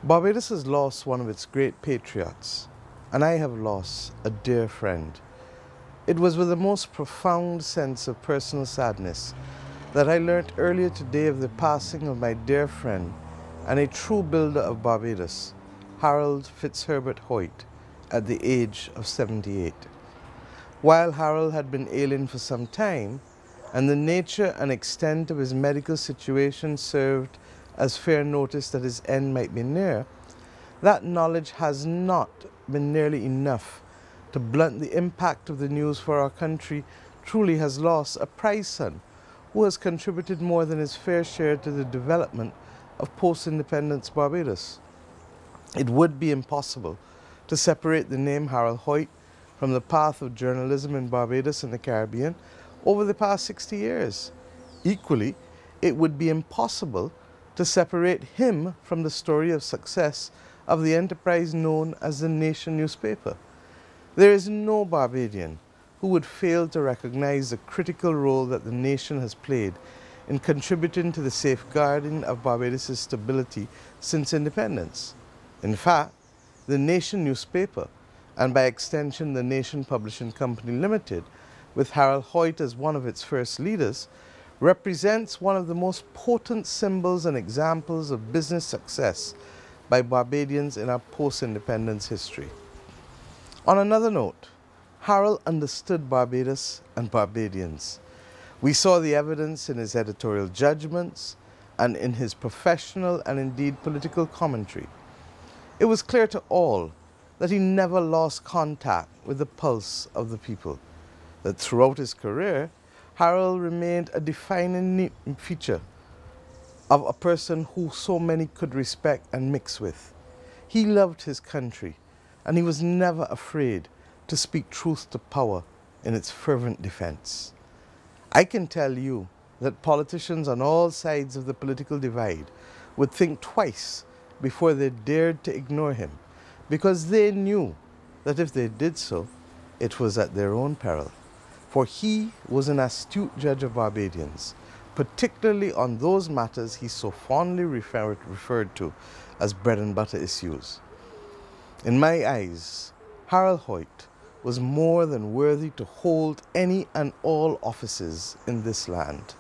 Barbados has lost one of its great patriots, and I have lost a dear friend. It was with the most profound sense of personal sadness that I learnt earlier today of the passing of my dear friend and a true builder of Barbados, Harold Fitzherbert Hoyte, at the age of 78. While Harold had been ailing for some time, and the nature and extent of his medical situation served as fair notice that his end might be near, that knowledge has not been nearly enough to blunt the impact of the news, for our country truly has lost a prize son who has contributed more than his fair share to the development of post-independence Barbados. It would be impossible to separate the name Harold Hoyte from the path of journalism in Barbados and the Caribbean over the past 60 years. Equally, it would be impossible to separate him from the story of success of the enterprise known as the Nation newspaper. There is no Barbadian who would fail to recognize the critical role that the Nation has played in contributing to the safeguarding of Barbados' stability since independence. In fact, the Nation newspaper, and by extension the Nation Publishing Company Limited, with Harold Hoyte as one of its first leaders, represents one of the most potent symbols and examples of business success by Barbadians in our post-independence history. On another note, Harold understood Barbados and Barbadians. We saw the evidence in his editorial judgments and in his professional and indeed political commentary. It was clear to all that he never lost contact with the pulse of the people, that throughout his career, Harold remained a defining feature of a person who so many could respect and mix with. He loved his country, and he was never afraid to speak truth to power in its fervent defense. I can tell you that politicians on all sides of the political divide would think twice before they dared to ignore him, because they knew that if they did so, it was at their own peril. For he was an astute judge of Barbadians, particularly on those matters he so fondly referred to as bread and butter issues. In my eyes, Harold Hoyte was more than worthy to hold any and all offices in this land.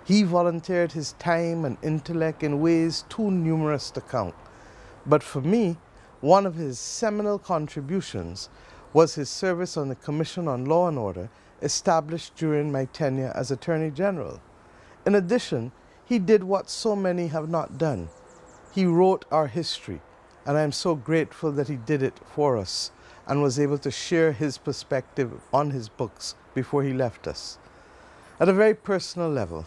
He volunteered his time and intellect in ways too numerous to count, but for me, one of his seminal contributions was his service on the Commission on Law and Order established during my tenure as Attorney General. In addition, he did what so many have not done. He wrote our history, and I am so grateful that he did it for us and was able to share his perspective on his books before he left us. At a very personal level,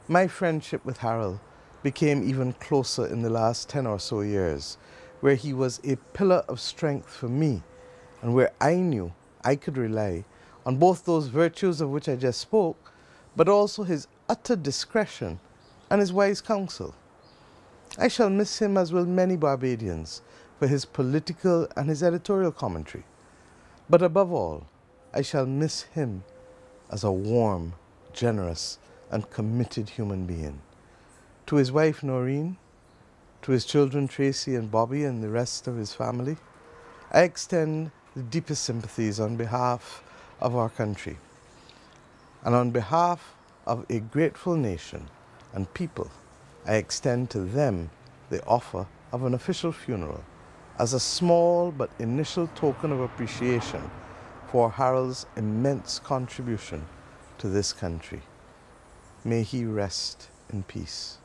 my friendship with Harold became even closer in the last 10 or so years, where he was a pillar of strength for me and where I knew I could rely on both those virtues of which I just spoke, but also his utter discretion and his wise counsel. I shall miss him, as will many Barbadians, for his political and his editorial commentary. But above all, I shall miss him as a warm, generous, and committed human being. To his wife Noreen, to his children Tracy and Bobby and the rest of his family, I extend the deepest sympathies on behalf of our country, and on behalf of a grateful nation and people. I extend to them the offer of an official funeral as a small but initial token of appreciation for Harold's immense contribution to this country. May he rest in peace.